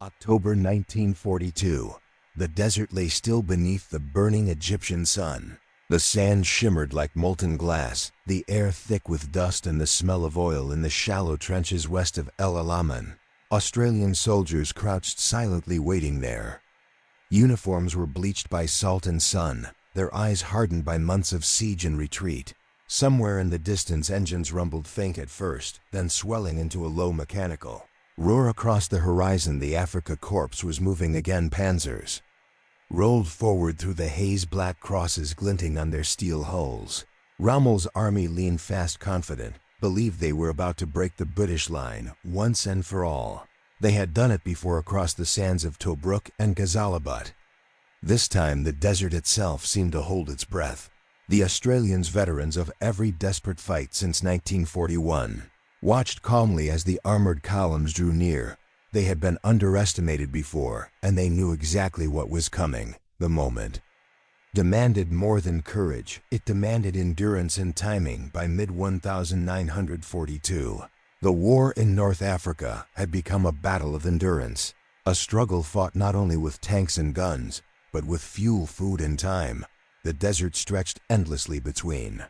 October 1942. The desert lay still beneath the burning Egyptian sun. The sand shimmered like molten glass, the air thick with dust and the smell of oil in the shallow trenches west of El Alamein. Australian soldiers crouched silently waiting there. Uniforms were bleached by salt and sun, their eyes hardened by months of siege and retreat. Somewhere in the distance engines rumbled faint at first, then swelling into a low mechanical roar. Across the horizon the Afrika Korps was moving again. Panzers rolled forward through the haze, black crosses glinting on their steel hulls. Rommel's army leaned fast, confident, believed they were about to break the British line once and for all. They had done it before across the sands of Tobruk and Gaziantep. This time the desert itself seemed to hold its breath. The Australians, veterans of every desperate fight since 1941, watched calmly as the armored columns drew near. They had been underestimated before, and they knew exactly what was coming. The moment demanded more than courage. It demanded endurance and timing. By mid-1942, the war in North Africa had become a battle of endurance, a struggle fought not only with tanks and guns, but with fuel, food, and time. The desert stretched endlessly between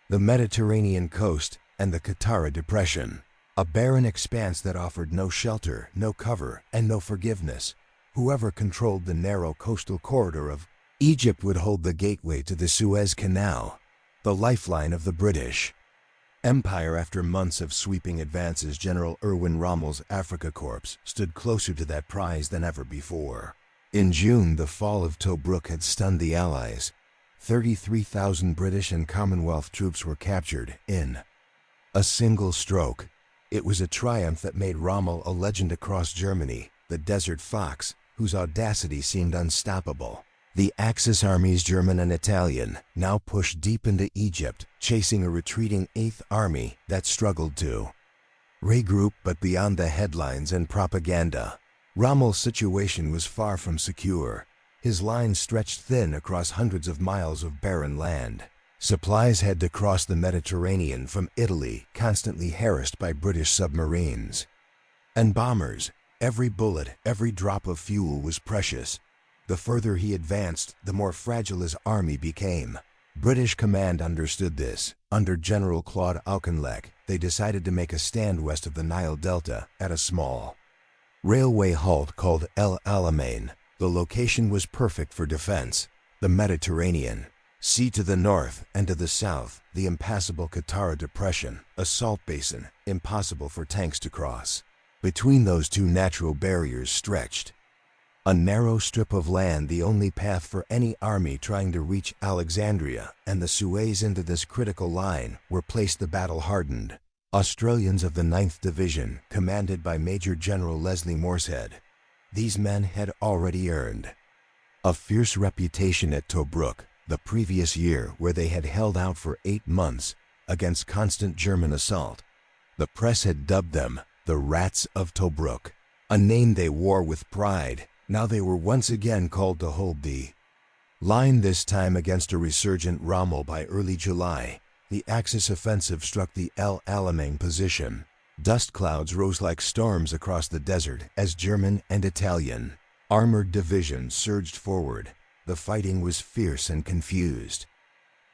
the Mediterranean coast and the Qattara Depression, a barren expanse that offered no shelter, no cover, and no forgiveness. Whoever controlled the narrow coastal corridor of Egypt would hold the gateway to the Suez Canal, the lifeline of the British Empire. After months of sweeping advances, General Rommel's Afrika Korps stood closer to that prize than ever before. In June, the fall of Tobruk had stunned the Allies. 33,000 British and Commonwealth troops were captured in a single stroke. It was a triumph that made Rommel a legend across Germany, the Desert Fox, whose audacity seemed unstoppable. The Axis armies, German and Italian, now pushed deep into Egypt, chasing a retreating Eighth Army that struggled to regroup. But beyond the headlines and propaganda, Rommel's situation was far from secure. His lines stretched thin across hundreds of miles of barren land. Supplies had to cross the Mediterranean from Italy, constantly harassed by British submarines and bombers. Every bullet, every drop of fuel was precious. The further he advanced, the more fragile his army became. British command understood this. Under General Claude Auchinleck, they decided to make a stand west of the Nile Delta at a small railway halt called El Alamein. The location was perfect for defense. The Mediterranean Sea to the north, and to the south, the impassable Qattara Depression, a salt basin, impossible for tanks to cross. Between those two natural barriers stretched a narrow strip of land, the only path for any army trying to reach Alexandria and the Suez. Into this critical line were placed the battle-hardened Australians of the 9th Division, commanded by Major General Leslie Morshead. These men had already earned a fierce reputation at Tobruk the previous year, where they had held out for 8 months against constant German assault. The press had dubbed them the Rats of Tobruk, a name they wore with pride. Now they were once again called to hold the line, this time against a resurgent Rommel. By early July, the Axis offensive struck the El Alamein position. Dust clouds rose like storms across the desert as German and Italian armored divisions surged forward. The fighting was fierce and confused.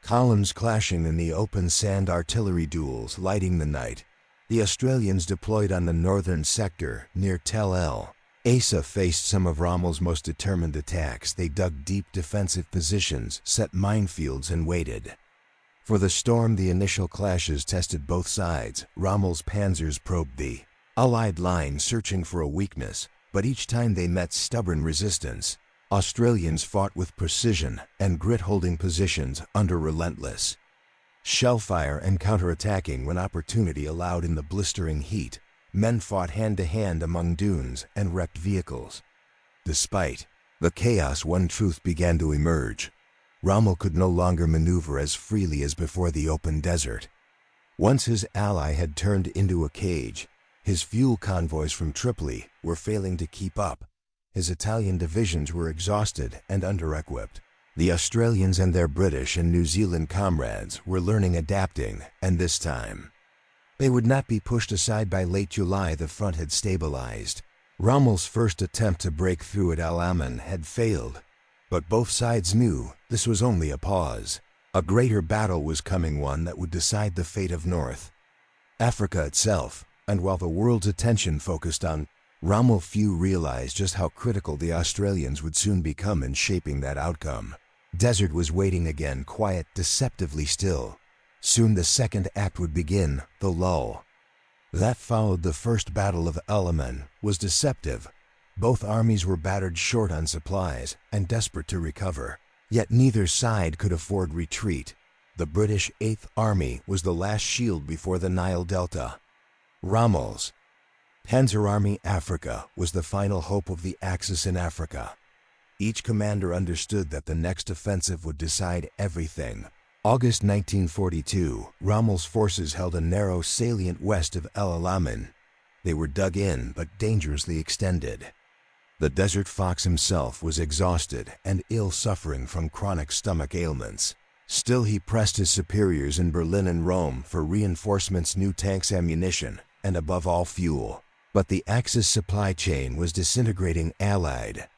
Columns clashing in the open sand, artillery duels lighting the night. The Australians deployed on the northern sector near Tel El Asa faced some of Rommel's most determined attacks. They dug deep defensive positions, set minefields, and waited for the storm. The initial clashes tested both sides. Rommel's panzers probed the Allied line, searching for a weakness, but each time they met stubborn resistance. Australians fought with precision and grit, holding positions under relentless shellfire and counterattacking when opportunity allowed. In the blistering heat, men fought hand-to-hand among dunes and wrecked vehicles. Despite the chaos, one truth began to emerge. Rommel could no longer maneuver as freely as before the open desert. Once his ally had turned into a cage. His fuel convoys from Tripoli were failing to keep up. His Italian divisions were exhausted and under-equipped. The Australians and their British and New Zealand comrades were learning, adapting, and this time they would not be pushed aside. By late July, the front had stabilized. Rommel's first attempt to break through at Alamein had failed, but both sides knew this was only a pause. A greater battle was coming, one that would decide the fate of North Africa itself, and while the world's attention focused on Rommel, few realized just how critical the Australians would soon become in shaping that outcome. Desert was waiting again, quiet, deceptively still. Soon the second act would begin, the lull. That followed the first battle of Alamein was deceptive. Both armies were battered short on supplies and desperate to recover. Yet neither side could afford retreat. The British 8th Army was the last shield before the Nile Delta. Rommel's Panzer Army Africa was the final hope of the Axis in Africa. Each commander understood that the next offensive would decide everything. August 1942, Rommel's forces held a narrow salient west of El Alamein. They were dug in but dangerously extended. The Desert Fox himself was exhausted and ill, suffering from chronic stomach ailments. Still, he pressed his superiors in Berlin and Rome for reinforcements, new tanks, ammunition, and above all, fuel. But the Axis supply chain was disintegrating. Allied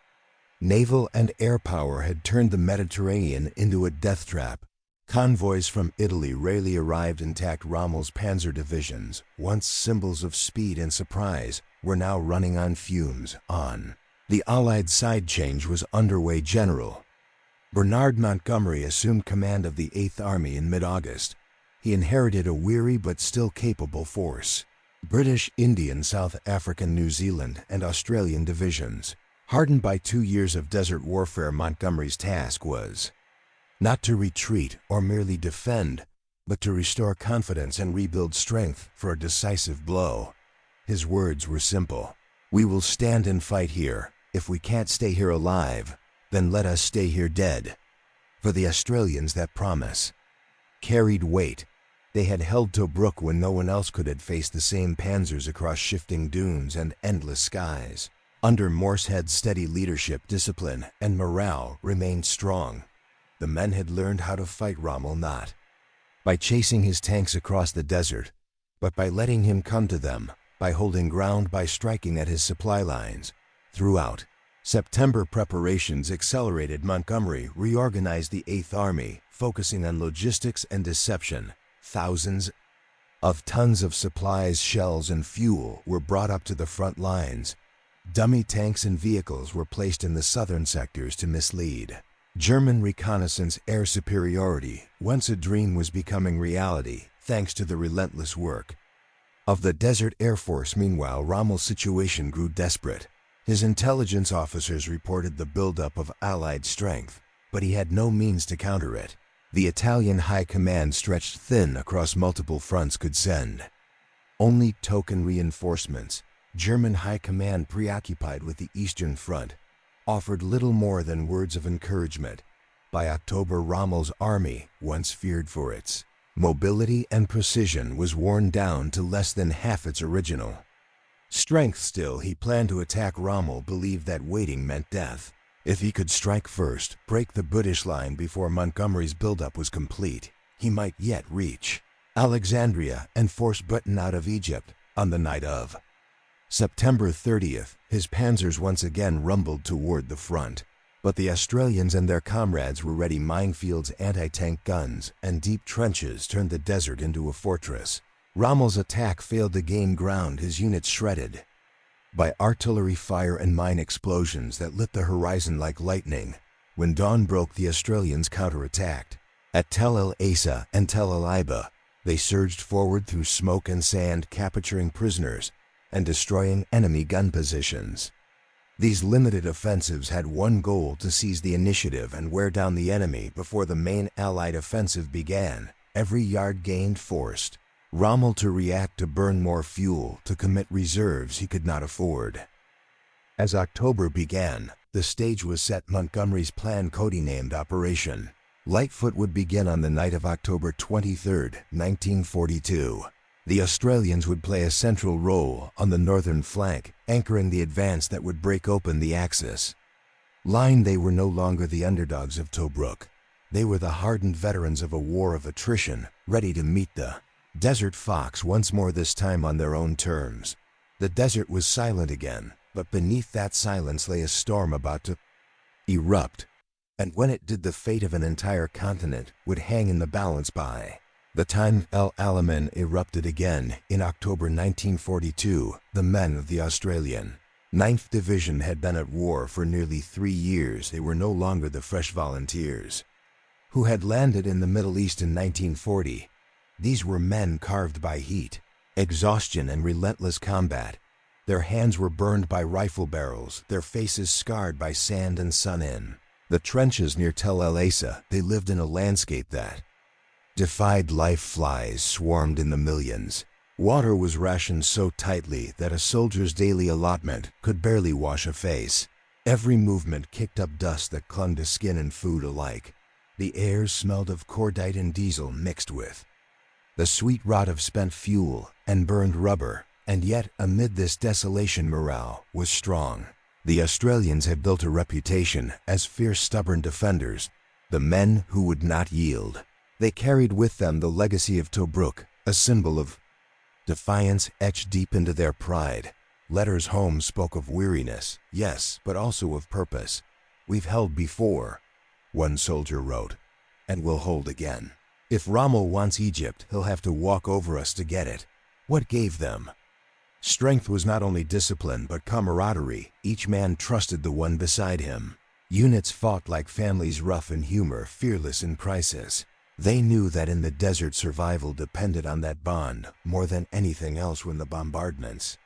naval and air power had turned the Mediterranean into a death trap. Convoys from Italy rarely arrived intact. Rommel's panzer divisions, once symbols of speed and surprise, were now running on fumes. The Allied side change was underway. General Montgomery assumed command of the 8th Army in mid-August. He inherited a weary but still capable force. British, Indian, South African, New Zealand, and Australian divisions. Hardened by 2 years of desert warfare, Montgomery's task was not to retreat or merely defend, but to restore confidence and rebuild strength for a decisive blow. His words were simple: "We will stand and fight here. If we can't stay here alive, then let us stay here dead." For the Australians, that promise carried weight. They had held Tobruk when no one else could, had faced the same panzers across shifting dunes and endless skies. Under Moorehead's steady leadership, discipline and morale remained strong. The men had learned how to fight Rommel not by chasing his tanks across the desert, but by letting him come to them, by holding ground, by striking at his supply lines. Throughout September, preparations accelerated. Montgomery reorganized the 8th Army, focusing on logistics and deception. Thousands of tons of supplies, shells, and fuel were brought up to the front lines. Dummy tanks and vehicles were placed in the southern sectors to mislead. German reconnaissance air superiority, once a dream, was becoming reality thanks to the relentless work of the Desert Air Force. Meanwhile, Rommel's situation grew desperate. His intelligence officers reported the buildup of Allied strength, but he had no means to counter it. The Italian high command, stretched thin across multiple fronts, could send only token reinforcements. German high command, preoccupied with the Eastern Front, offered little more than words of encouragement. By October, Rommel's army, once feared for its mobility and precision, was worn down to less than half its original strength. Still, he planned to attack. Rommel believed that waiting meant death. If he could strike first, break the British line before Montgomery's buildup was complete, he might yet reach Alexandria and force Britain out of Egypt. On the night of September 30th, his panzers once again rumbled toward the front. But the Australians and their comrades were ready. Minefields, anti-tank guns, and deep trenches turned the desert into a fortress. Rommel's attack failed to gain ground, his units shredded by artillery fire and mine explosions that lit the horizon like lightning. When dawn broke, the Australians counterattacked. At Tel El Asa and Tel El Iba, they surged forward through smoke and sand, capturing prisoners and destroying enemy gun positions. These limited offensives had one goal: to seize the initiative and wear down the enemy before the main Allied offensive began. Every yard gained forced Rommel to react, to burn more fuel, to commit reserves he could not afford. As October began, the stage was set. Montgomery's plan, codenamed Operation Lightfoot, would begin on the night of October 23, 1942. The Australians would play a central role on the northern flank, anchoring the advance that would break open the Axis line. They were no longer the underdogs of Tobruk. They were the hardened veterans of a war of attrition, ready to meet the Desert Fox once more, this time on their own terms. The desert was silent again. But beneath that silence lay a storm about to erupt. And when it did, the fate of an entire continent would hang in the balance by the time Alamein erupted again in October 1942. The men of the Australian 9th Division had been at war for nearly 3 years. They were no longer the fresh volunteers who had landed in the Middle East in 1940. These were men carved by heat, exhaustion, and relentless combat. Their hands were burned by rifle barrels, their faces scarred by sand and sun. In the trenches near Tel El Asa, they lived in a landscape that defied life. Flies swarmed in the millions. Water was rationed so tightly that a soldier's daily allotment could barely wash a face. Every movement kicked up dust that clung to skin and food alike. The air smelled of cordite and diesel mixed with the sweet rot of spent fuel and burned rubber. And yet, amid this desolation, morale was strong. The Australians had built a reputation as fierce, stubborn defenders, the men who would not yield. They carried with them the legacy of Tobruk, a symbol of defiance etched deep into their pride. Letters home spoke of weariness, yes, but also of purpose. "We've held before," one soldier wrote, "and we'll hold again. If Rommel wants Egypt, he'll have to walk over us to get it." What gave them strength was not only discipline but camaraderie. Each man trusted the one beside him. Units fought like families, rough in humor, fearless in crisis. They knew that in the desert survival depended on that bond more than anything else. When the bombardments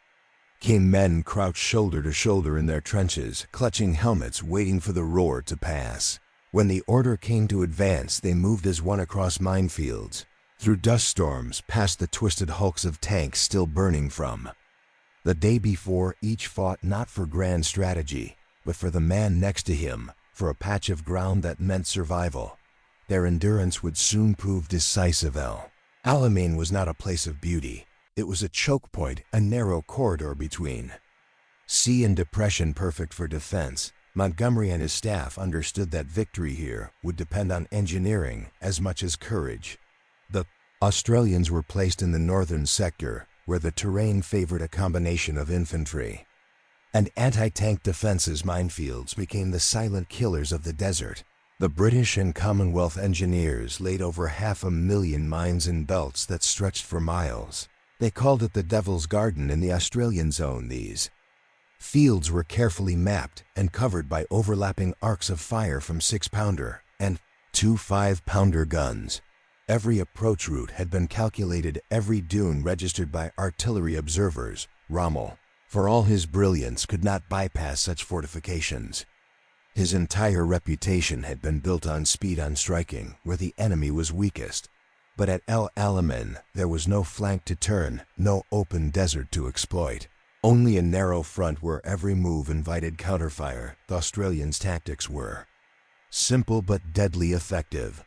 came, men crouched shoulder to shoulder in their trenches, clutching helmets, waiting for the roar to pass. When the order came to advance, they moved as one across minefields, through dust storms, past the twisted hulks of tanks still burning from the day before. Each fought not for grand strategy, but for the man next to him, for a patch of ground that meant survival. Their endurance would soon prove decisive. Alamein was not a place of beauty. It was a choke point, a narrow corridor between sea and depression, perfect for defense. Montgomery and his staff understood that victory here would depend on engineering as much as courage. The Australians were placed in the northern sector, where the terrain favored a combination of infantry and anti-tank defenses. Minefields became the silent killers of the desert. The British and Commonwealth engineers laid over 500,000 mines in belts that stretched for miles. They called it the Devil's Garden in the Australian zone. These fields were carefully mapped and covered by overlapping arcs of fire from 6-pounder and 2 5-pounder guns. Every approach route had been calculated, every dune registered by artillery observers. Rommel, for all his brilliance, could not bypass such fortifications. His entire reputation had been built on speed, on striking where the enemy was weakest. But at Alamein, there was no flank to turn, no open desert to exploit. Only a narrow front where every move invited counterfire. The Australians' tactics were simple but deadly effective.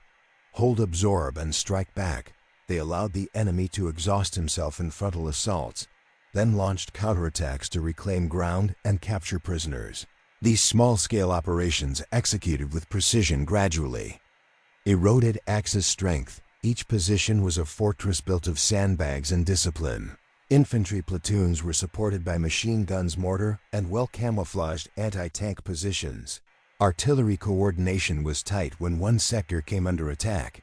Hold, absorb, and strike back. They allowed the enemy to exhaust himself in frontal assaults, then launched counterattacks to reclaim ground and capture prisoners. These small-scale operations, executed with precision, gradually eroded Axis strength. Each position was a fortress built of sandbags and discipline. Infantry platoons were supported by machine guns, mortar, and well-camouflaged anti-tank positions. Artillery coordination was tight. When one sector came under attack,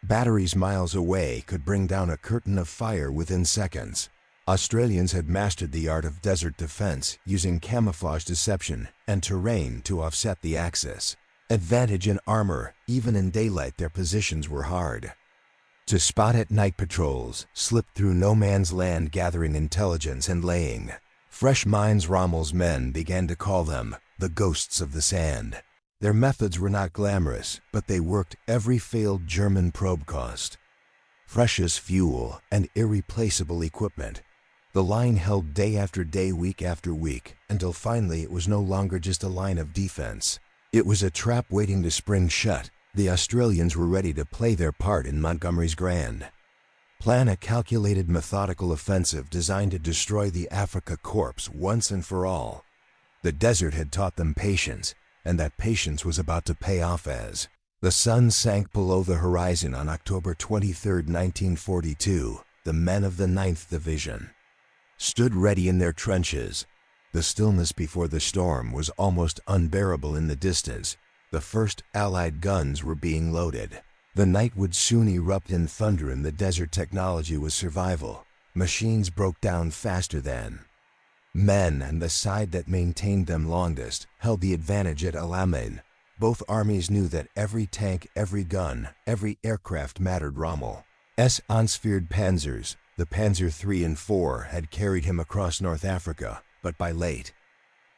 batteries miles away could bring down a curtain of fire within seconds. Australians had mastered the art of desert defense, using camouflage, deception, and terrain to offset the Axis advantage in armor. Even in daylight, their positions were hard to spot. At night, patrols slipped through no man's land, gathering intelligence and laying fresh mines. Rommel's men began to call them the ghosts of the sand. Their methods were not glamorous, but they worked. Every failed German probe cost precious fuel and irreplaceable equipment. The line held day after day, week after week, until finally it was no longer just a line of defense. It was a trap waiting to spring shut. The Australians were ready to play their part in Montgomery's grand plan, a calculated, methodical offensive designed to destroy the Afrika Korps once and for all. The desert had taught them patience, and that patience was about to pay off as the sun sank below the horizon on October 23, 1942. The men of the 9th Division stood ready in their trenches. The stillness before the storm was almost unbearable in the distance. The first Allied guns were being loaded. The night would soon erupt in thunder, and the desert technology was survival. Machines broke down faster than men, and the side that maintained them longest held the advantage at Alamein. Both armies knew that every tank, every gun, every aircraft mattered. Rommel's Ansfeired Panzers, the Panzer III and IV, had carried him across North Africa, but by late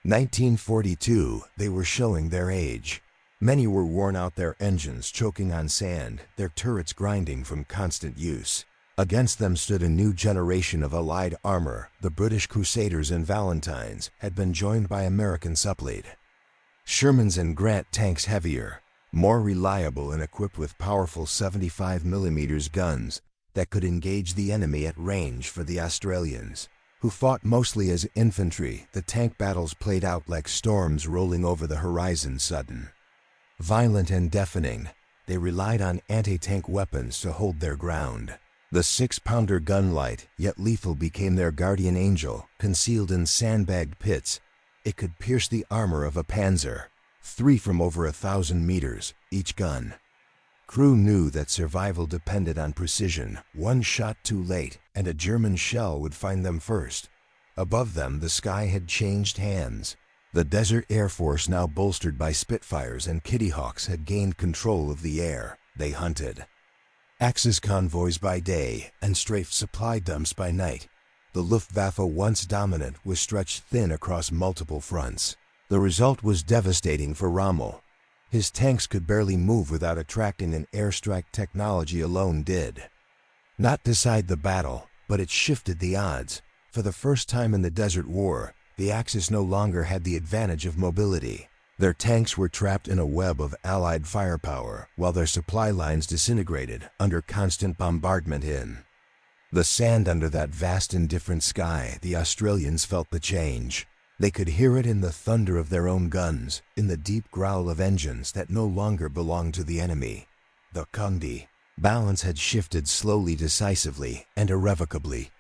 1942, they were showing their age. Many were worn out, their engines choking on sand, their turrets grinding from constant use. Against them stood a new generation of Allied armor. The British Crusaders and Valentines had been joined by American Suppleed Shermans and Grant tanks, heavier, more reliable, and equipped with powerful 75mm guns that could engage the enemy at range. For the Australians, who fought mostly as infantry, the tank battles played out like storms rolling over the horizon, sudden, violent, and deafening. They relied on anti-tank weapons to hold their ground. The 6-pounder gun, light yet lethal, became their guardian angel. Concealed in sandbagged pits, it could pierce the armor of a Panzer III from over 1,000 meters. Each gun crew knew that survival depended on precision. One shot too late, and a German shell would find them first. Above them, the sky had changed hands. The Desert Air Force, now bolstered by Spitfires and Kittyhawks, had gained control of the air. They hunted Axis convoys by day and strafed supply dumps by night. The Luftwaffe, once dominant, was stretched thin across multiple fronts. The result was devastating for Rommel. His tanks could barely move without attracting an airstrike. Technology alone did not decide the battle, but it shifted the odds. For the first time in the Desert War, the Axis no longer had the advantage of mobility. Their tanks were trapped in a web of Allied firepower, while their supply lines disintegrated under constant bombardment. In the sand under that vast, indifferent sky, the Australians felt the change. They could hear it in the thunder of their own guns, in the deep growl of engines that no longer belonged to the enemy. The Condi balance had shifted slowly, decisively, and irrevocably.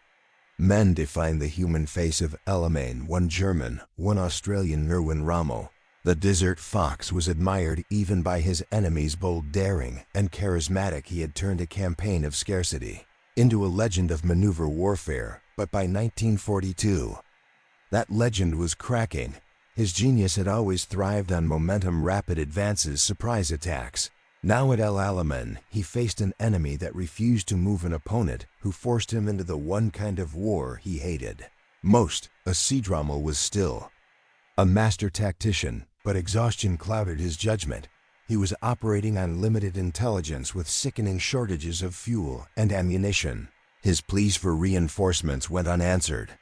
Men defined the human face of Alamein, one German, one Australian, Erwin Rommel. The Desert Fox was admired even by his enemies. Bold, daring, and charismatic, he had turned a campaign of scarcity into a legend of maneuver warfare. But by 1942, that legend was cracking. His genius had always thrived on momentum, rapid advances, surprise attacks. Now at El Alamein, he faced an enemy that refused to move, an opponent who forced him into the one kind of war he hated most. A siege. Rommel was still a master tactician, but exhaustion clouded his judgment. He was operating on limited intelligence, with sickening shortages of fuel and ammunition. His pleas for reinforcements went unanswered.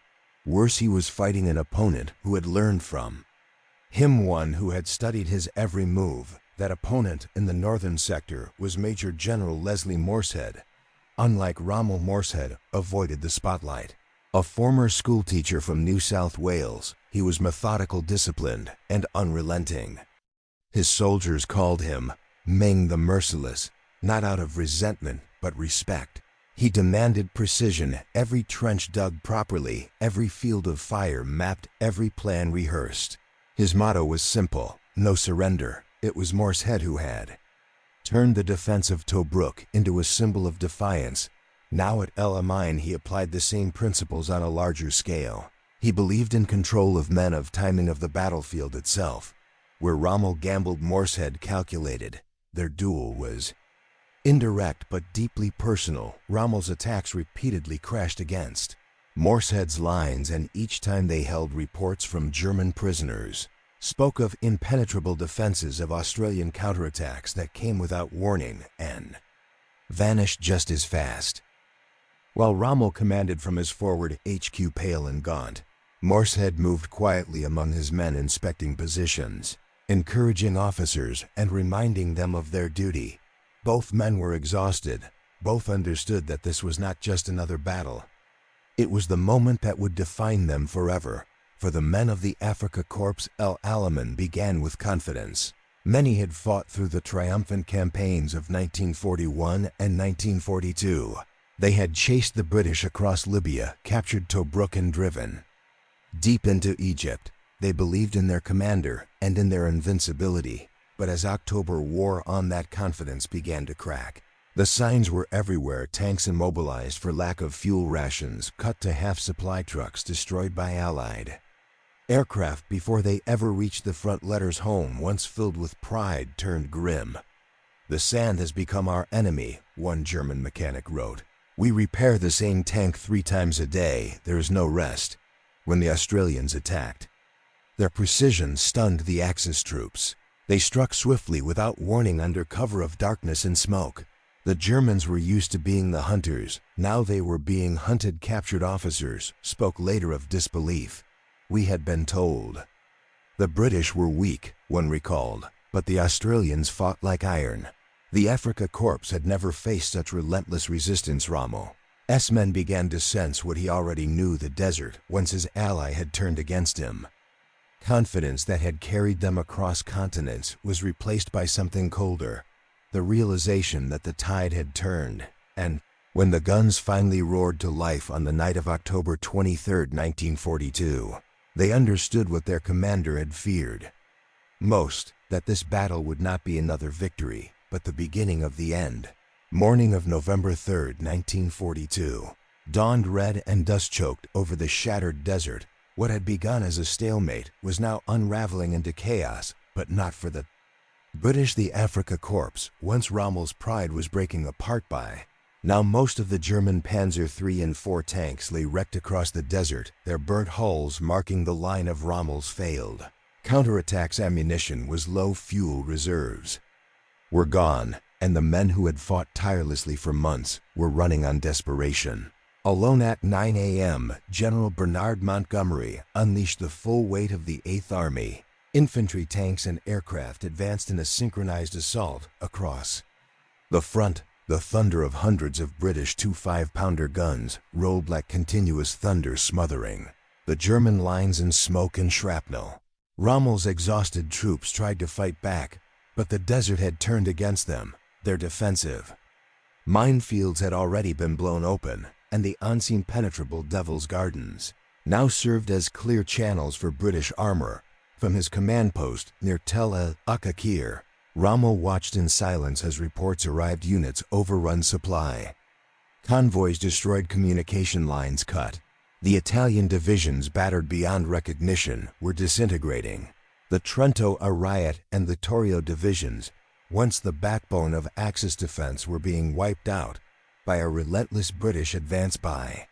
Worse, he was fighting an opponent who had learned from him, one who had studied his every move. That opponent in the northern sector was Major General Leslie Morshead. Unlike Rommel, Morshead avoided the spotlight. A former schoolteacher from New South Wales, he was methodical, disciplined, and unrelenting. His soldiers called him Ming the Merciless, not out of resentment, but respect. He demanded precision, every trench dug properly, every field of fire mapped, every plan rehearsed. His motto was simple: no surrender. It was Morshead who had turned the defense of Tobruk into a symbol of defiance. Now at Alamein, he applied the same principles on a larger scale. He believed in control of men, of timing, of the battlefield itself. Where Rommel gambled, Morshead calculated. Their duel was indirect but deeply personal. Rommel's attacks repeatedly crashed against Morshead's lines, and each time they held reports from German prisoners, spoke of impenetrable defenses, of Australian counterattacks that came without warning and vanished just as fast. While Rommel commanded from his forward HQ, pale and gaunt, Morshead moved quietly among his men, inspecting positions, encouraging officers, and reminding them of their duty. Both men were exhausted. Both understood that this was not just another battle. It was the moment that would define them forever. For the men of the Afrika Korps, El Alamein began with confidence. Many had fought through the triumphant campaigns of 1941 and 1942. They had chased the British across Libya, captured Tobruk, and driven Deep into Egypt, they believed in their commander and in their invincibility, but as October wore on, that confidence began to crack. The signs were everywhere: tanks immobilized for lack of fuel, rations cut to half, supply trucks destroyed by Allied aircraft before they ever reached the front. Letters home, once filled with pride, turned grim. "The sand has become our enemy," one German mechanic wrote. "We repair the same tank 3 times a day. There is no rest." When the Australians attacked, their precision stunned the Axis troops. They struck swiftly without warning under cover of darkness and smoke. The Germans were used to being the hunters. Now they were being hunted. Captured officers spoke later of disbelief. "We had been told." The British were weak, one recalled, but the Australians fought like iron. The Afrika Korps had never faced such relentless resistance. Rommel's men began to sense what he already knew: the desert, once his ally, had turned against him. Confidence that had carried them across continents was replaced by something colder: the realization that the tide had turned. And when the guns finally roared to life on the night of October 23, 1942, they understood what their commander had feared most: that this battle would not be another victory, but the beginning of the end. Morning of November 3, 1942, dawned red and dust-choked over the shattered desert. What had begun as a stalemate was now unraveling into chaos, but not for the British. The Afrika Korps, once Rommel's pride, was breaking apart by now. Most of the German Panzer III and IV tanks lay wrecked across the desert, their burnt hulls marking the line of Rommel's failed counterattacks. Ammunition was low, fuel reserves were gone, and the men who had fought tirelessly for months were running on desperation. Alone at 9 a.m., General Montgomery unleashed the full weight of the 8th Army. Infantry, tanks, and aircraft advanced in a synchronized assault across the front. The thunder of hundreds of British 2.5-pounder guns rolled like continuous thunder, smothering the German lines in smoke and shrapnel. Rommel's exhausted troops tried to fight back, but the desert had turned against them. Their defensive minefields had already been blown open, and the unseen penetrable Devil's Gardens now served as clear channels for British armor. From his command post near Tel el-Akakir, Rommel watched in silence as reports arrived: units overrun, supply convoys destroyed, communication lines cut. The Italian divisions, battered beyond recognition, were disintegrating. The Trento, Ariete, and the Torio divisions, once the backbone of Axis defense, were being wiped out by a relentless British advance. By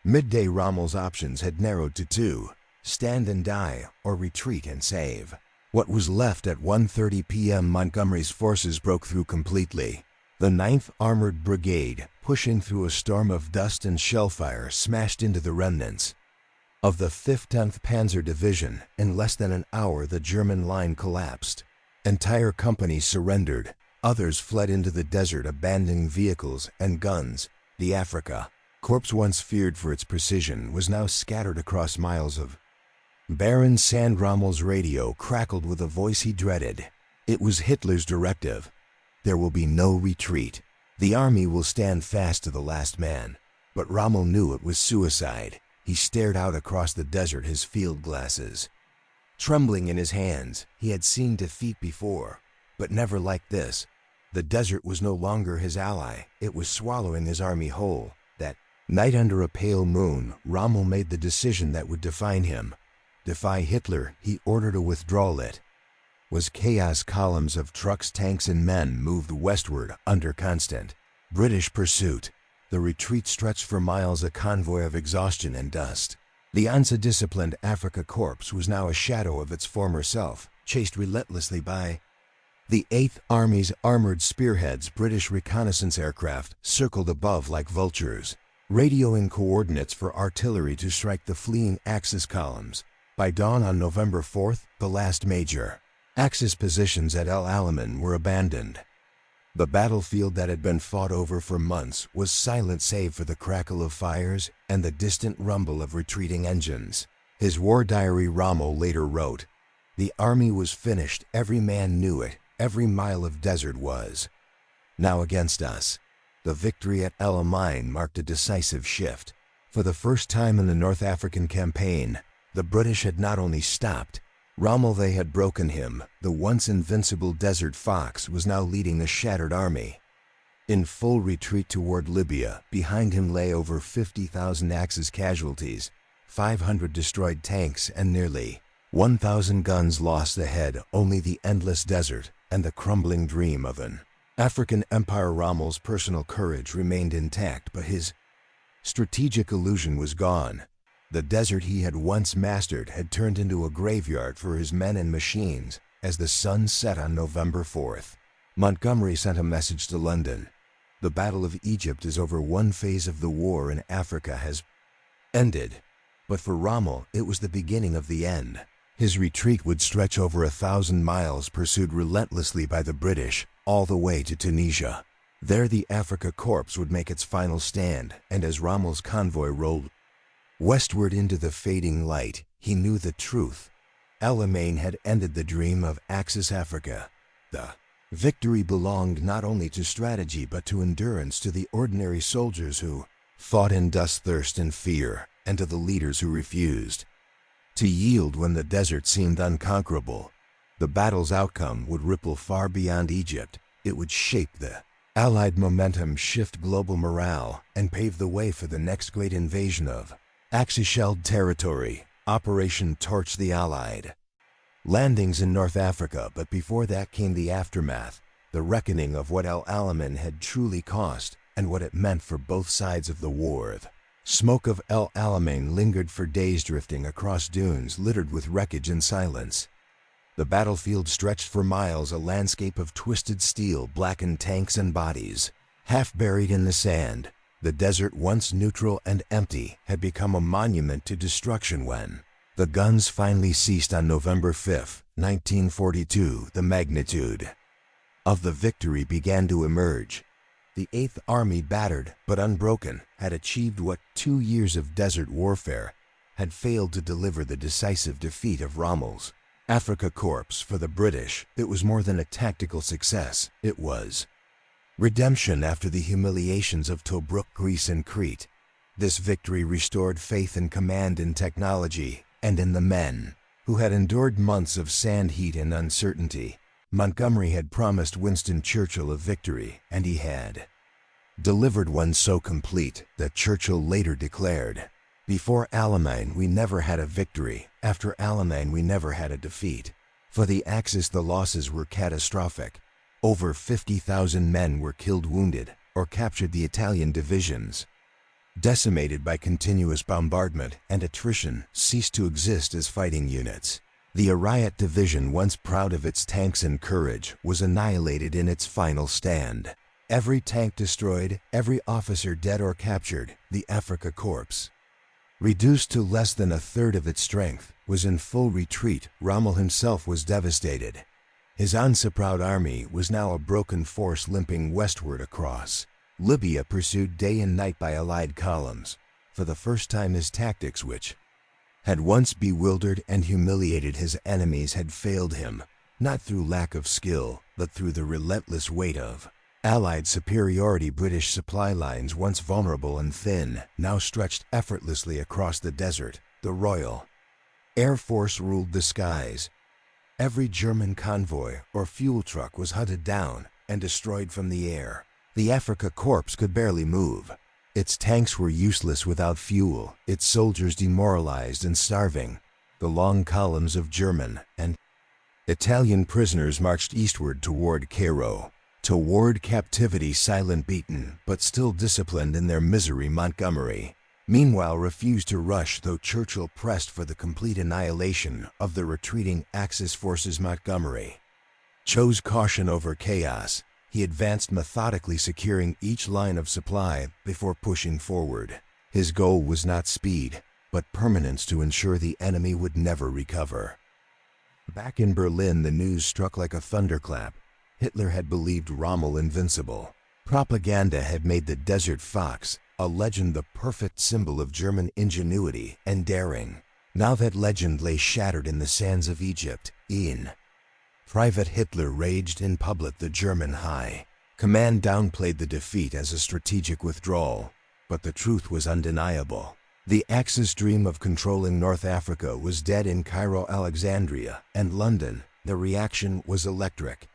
midday, Rommel's options had narrowed to 2: stand and die, or retreat and save. What was left? At 1:30 p.m., Montgomery's forces broke through completely. The 9th Armored Brigade, pushing through a storm of dust and shellfire, smashed into the remnants of the 5th 10th Panzer Division. In less than an hour, the German line collapsed. Entire companies surrendered. Others fled into the desert, abandoning vehicles and guns. The Afrika Korps, once feared for its precision, was now scattered across miles of barren sand. Rommel's radio crackled with a voice he dreaded. It was Hitler's directive: there will be no retreat. The army will stand fast to the last man. But Rommel knew it was suicide. He stared out across the desert, his field glasses trembling in his hands. He had seen defeat before, but never like this. The desert was no longer his ally. It was swallowing his army whole. That night, under a pale moon, Rommel made the decision that would define him. Defy Hitler. He ordered a withdrawal. It was chaos. Columns of trucks, tanks, and men moved westward under constant British pursuit. The retreat stretched for miles, a convoy of exhaustion and dust. The once-disciplined Afrika Korps was now a shadow of its former self, chased relentlessly by the 8th Army's armored spearheads. British reconnaissance aircraft circled above like vultures, radioing coordinates for artillery to strike the fleeing Axis columns. By dawn on November 4th, the last major Axis positions at El Alamein were abandoned. The battlefield that had been fought over for months was silent, save for the crackle of fires and the distant rumble of retreating engines. His war diary, Rommel later wrote, "The army was finished. Every man knew it. Every mile of desert was now against us." The victory at Alamein marked a decisive shift. For the first time in the North African campaign, The British had not only stopped Rommel, they had broken him. The once invincible Desert Fox was now leading a shattered army. In full retreat toward Libya, behind him lay over 50,000 Axis casualties, 500 destroyed tanks, and nearly 1,000 guns lost ahead. Only the endless desert and the crumbling dream of an African empire. Rommel's personal courage remained intact, but his strategic illusion was gone. The desert he had once mastered had turned into a graveyard for his men and machines. As the sun set on November 4th, Montgomery sent a message to London. The Battle of Egypt is over. One phase of the war in Africa has ended. But for Rommel, it was the beginning of the end. His retreat would stretch over 1,000 miles, pursued relentlessly by the British, all the way to Tunisia. There the Afrika Korps would make its final stand, and as Rommel's convoy rolled westward into the fading light, he knew the truth. Alamein had ended the dream of Axis Africa. The victory belonged not only to strategy but to endurance, to the ordinary soldiers who fought in dust, thirst, and fear, and to the leaders who refused to yield when the desert seemed unconquerable. The battle's outcome would ripple far beyond Egypt. It would shape the Allied momentum, shift global morale, and pave the way for the next great invasion of Axis-shelled territory. Operation Torch the Allied landings in North Africa. But before that came the aftermath, the reckoning of what Alamein had truly cost and what it meant for both sides of the war. The smoke of Alamein lingered for days, drifting across dunes littered with wreckage and silence. The battlefield stretched for miles, a landscape of twisted steel, blackened tanks and bodies, half buried in the sand. The desert, once neutral and empty, had become a monument to destruction. When the guns finally ceased on November 5, 1942, the magnitude of the victory began to emerge. The 8th Army, battered but unbroken, had achieved what 2 years of desert warfare had failed to deliver: the decisive defeat of Rommel's Afrika Korps. For the British, it was more than a tactical success. It was redemption after the humiliations of Tobruk, Greece, and Crete. This victory restored faith in command, in technology, and in the men who had endured months of sand, heat, and uncertainty. Montgomery had promised Winston Churchill a victory, and he had delivered one so complete that Churchill later declared, "Before Alamein we never had a victory, after Alamein we never had a defeat." For the Axis the losses were catastrophic. Over 50,000 men were killed, wounded, or captured. The Italian divisions, decimated by continuous bombardment and attrition, ceased to exist as fighting units. The Ariete division, once proud of its tanks and courage, was annihilated in its final stand. Every tank destroyed, every officer dead or captured. The Afrika Korps, reduced to less than a third of its strength, was in full retreat. Rommel himself was devastated. His once-proud army was now a broken force limping westward across Libya, pursued day and night by Allied columns. For the first time his tactics, which had once bewildered and humiliated his enemies, had failed him, not through lack of skill, but through the relentless weight of Allied superiority. British supply lines, once vulnerable and thin, now stretched effortlessly across the desert. The Royal Air Force ruled the skies. Every German convoy or fuel truck was hunted down and destroyed from the air. The Afrika Korps could barely move. Its tanks were useless without fuel, its soldiers demoralized and starving. The long columns of German and Italian prisoners marched eastward toward Cairo, toward captivity, silent, beaten, but still disciplined in their misery. Montgomery, meanwhile, refused to rush, though Churchill pressed for the complete annihilation of the retreating Axis forces. Montgomery chose caution over chaos. He advanced methodically, securing each line of supply before pushing forward. His goal was not speed, but permanence, to ensure the enemy would never recover. Back in Berlin, the news struck like a thunderclap. Hitler had believed Rommel invincible. Propaganda had made the Desert Fox a legend, the perfect symbol of German ingenuity and daring. Now that legend lay shattered in the sands of Egypt. In private, Hitler raged. In public, the German high command downplayed the defeat as a strategic withdrawal. But the truth was undeniable. The Axis dream of controlling North Africa was dead in Cairo, Alexandria, and London. The reaction was electric.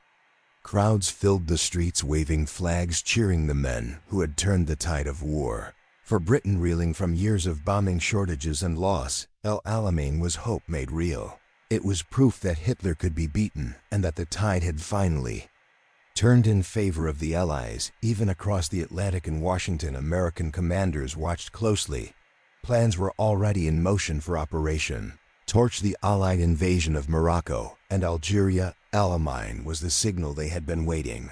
Crowds filled the streets waving flags cheering the men who had turned the tide of war. For Britain, reeling from years of bombing shortages and loss, Alamein was hope made real. It was proof that Hitler could be beaten and that the tide had finally turned in favor of the Allies. Even across the Atlantic in Washington, American commanders watched closely. Plans were already in motion for Operation Torch, the Allied invasion of Morocco and Algeria. Alamein was the signal they had been waiting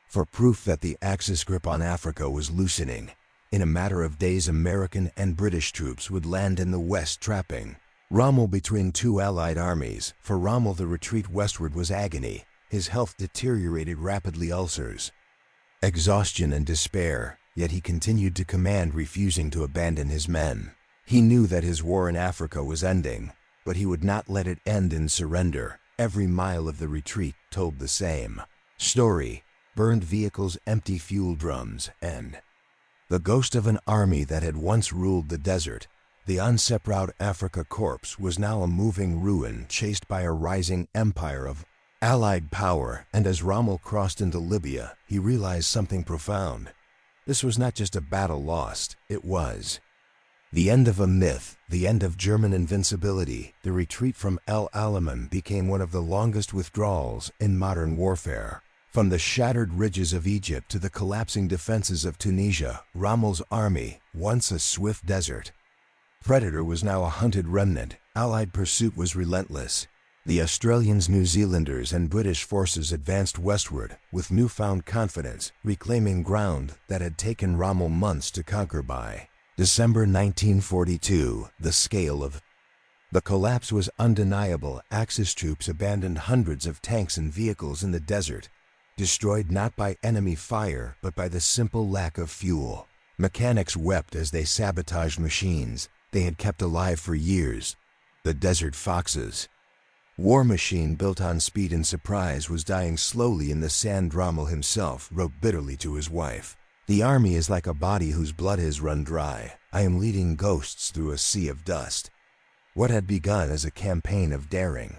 for, proof that the Axis grip on Africa was loosening. In a matter of days, American and British troops would land in the West, trapping Rommel between two Allied armies. For Rommel, the retreat westward was agony. His health deteriorated rapidly, ulcers, exhaustion and despair, yet he continued to command, refusing to abandon his men. He knew that his war in Africa was ending, but he would not let it end in surrender. Every mile of the retreat told the same story: burned vehicles, empty fuel drums, and the ghost of an army that had once ruled the desert. The WWII Afrika Korps was now a moving ruin, chased by a rising empire of Allied power. And as Rommel crossed into Libya, he realized something profound. This was not just a battle lost, it was the end of a myth, the end of German invincibility. The retreat from El Alamein became one of the longest withdrawals in modern warfare. From the shattered ridges of Egypt to the collapsing defenses of Tunisia, Rommel's army, once a swift desert predator, was now a hunted remnant. Allied pursuit was relentless. The Australians, New Zealanders, and British forces advanced westward with newfound confidence, reclaiming ground that had taken Rommel months to conquer. By December 1942, the scale of the collapse was undeniable. Axis troops abandoned hundreds of tanks and vehicles in the desert, destroyed not by enemy fire but by the simple lack of fuel. Mechanics wept as they sabotaged machines they had kept alive for years. The Desert Foxes war machine, built on speed and surprise, was dying slowly in the sand. Rommel himself wrote bitterly to his wife, "The army is like a body whose blood has run dry. I am leading ghosts through a sea of dust." What had begun as a campaign of daring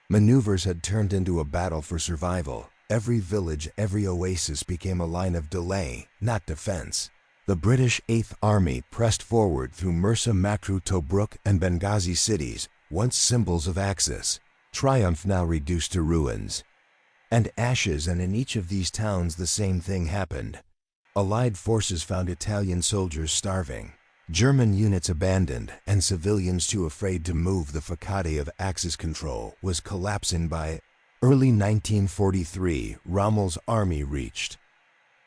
maneuvers had turned into a battle for survival. Every village, every oasis became a line of delay, not defense. The British 8th Army pressed forward through Mersa Matruh, Tobruk, and Benghazi cities, once symbols of Axis triumph, now reduced to ruins and ashes. And in each of these towns the same thing happened. Allied forces found Italian soldiers starving, German units abandoned, and civilians too afraid to move. The facade of Axis control was collapsing. By early 1943, Rommel's army reached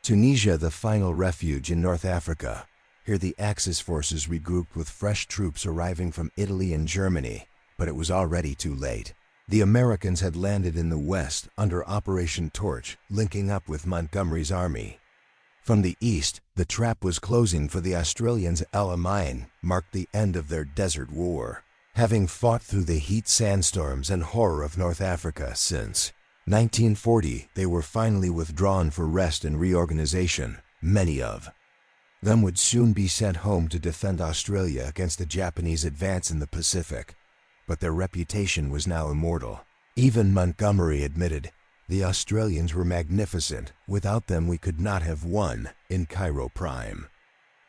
Tunisia, the final refuge in North Africa. Here the Axis forces regrouped, with fresh troops arriving from Italy and Germany, but it was already too late. The Americans had landed in the west under Operation Torch, linking up with Montgomery's army. From the east, the trap was closing for the Australians. Alamein marked the end of their desert war. Having fought through the heat, sandstorms, and horror of North Africa since 1940, they were finally withdrawn for rest and reorganization. Many of them would soon be sent home to defend Australia against the Japanese advance in the Pacific. But their reputation was now immortal. Even Montgomery admitted, "The Australians were magnificent. Without them we could not have won." In Cairo, Prime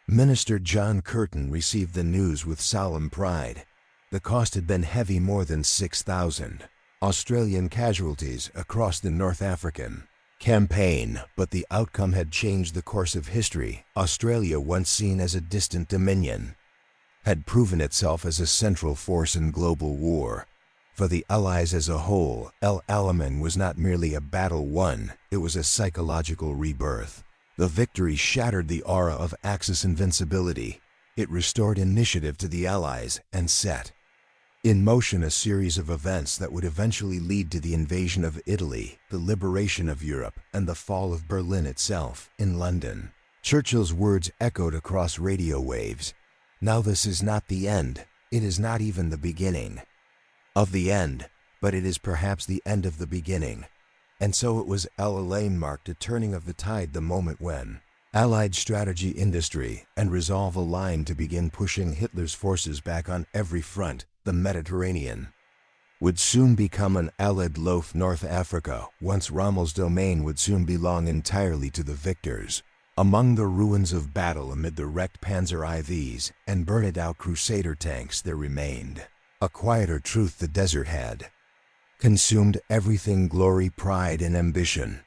Minister John Curtin received the news with solemn pride. The cost had been heavy: more than 6,000 Australian casualties across the North African campaign. But the outcome had changed the course of history. Australia, once seen as a distant dominion, had proven itself as a central force in global war. For the Allies as a whole, El Alamein was not merely a battle won, it was a psychological rebirth. The victory shattered the aura of Axis invincibility. It restored initiative to the Allies and set in motion a series of events that would eventually lead to the invasion of Italy, the liberation of Europe, and the fall of Berlin itself. In London, Churchill's words echoed across radio waves. "Now this is not the end. It is not even the beginning of the end, but it is perhaps the end of the beginning." And so it was. El Alamein marked a turning of the tide, the moment when Allied strategy, industry, and resolve aligned to begin pushing Hitler's forces back on every front. The Mediterranean would soon become an Allied loaf. North Africa, once Rommel's domain, would soon belong entirely to the victors. Among the ruins of battle, amid the wrecked Panzer IVs and burned-out Crusader tanks, there remained a quieter truth. The desert had consumed everything: glory, pride, and ambition.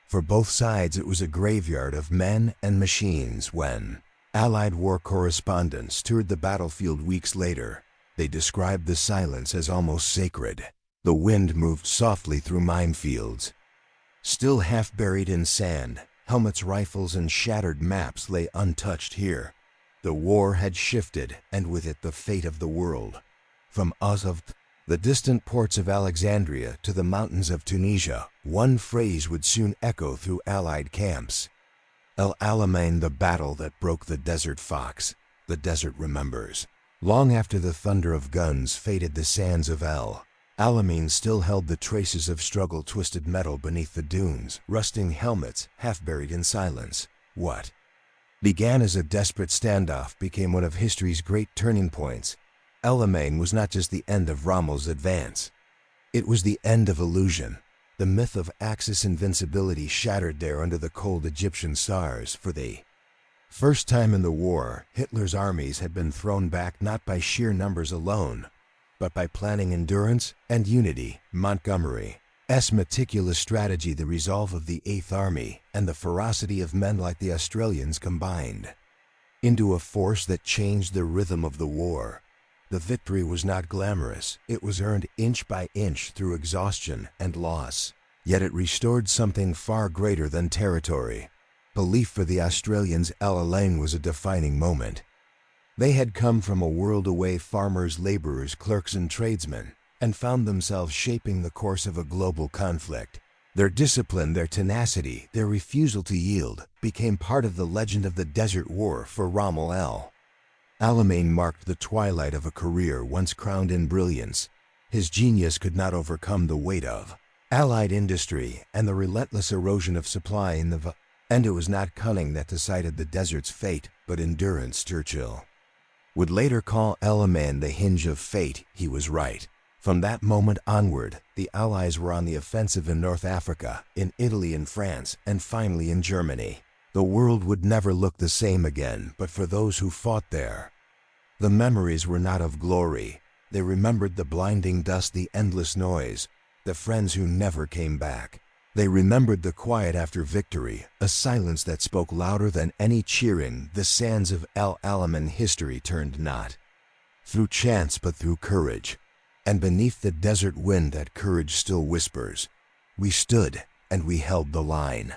For both sides, it was a graveyard of men and machines. When Allied war correspondents toured the battlefield weeks later, they described the silence as almost sacred. The wind moved softly through minefields, still half buried in sand. Helmets, rifles, and shattered maps lay untouched here. The war had shifted, and with it the fate of the world. From Azov, the distant ports of Alexandria, to the mountains of Tunisia, one phrase would soon echo through Allied camps: El Alamein, the battle that broke the desert fox. The desert remembers. Long after the thunder of guns faded, the sands of El Alamein still held the traces of struggle: twisted metal beneath the dunes, rusting helmets half buried in silence. What began as a desperate standoff became one of history's great turning points. El Alamein was not just the end of Rommel's advance. It was the end of illusion. The myth of Axis invincibility shattered there under the cold Egyptian stars. For the first time in the war, Hitler's armies had been thrown back not by sheer numbers alone, but by planning, endurance, and unity. Montgomery's meticulous strategy, the resolve of the 8th Army, and the ferocity of men like the Australians combined into a force that changed the rhythm of the war. The victory was not glamorous. It was earned inch by inch through exhaustion and loss. Yet it restored something far greater than territory. Belief. For the Australians, El Alamein was a defining moment. They had come from a world away, farmers, laborers, clerks, and tradesmen, and found themselves shaping the course of a global conflict. Their discipline, their tenacity, their refusal to yield became part of the legend of the Desert War. For Rommel, El Alamein marked the twilight of a career once crowned in brilliance. His genius could not overcome the weight of Allied industry and the relentless erosion of supply in the and it was not cunning that decided the desert's fate, but endurance. Churchill would later call El Alamein the hinge of fate. He was right. From that moment onward, the Allies were on the offensive in North Africa, in Italy, in France, and finally in Germany. The world would never look the same again, but for those who fought there, the memories were not of glory. They remembered the blinding dust, the endless noise, the friends who never came back. They remembered the quiet after victory, a silence that spoke louder than any cheering. The sands of El Alamein, history turned not through chance but through courage. And beneath the desert wind, that courage still whispers. We stood and we held the line.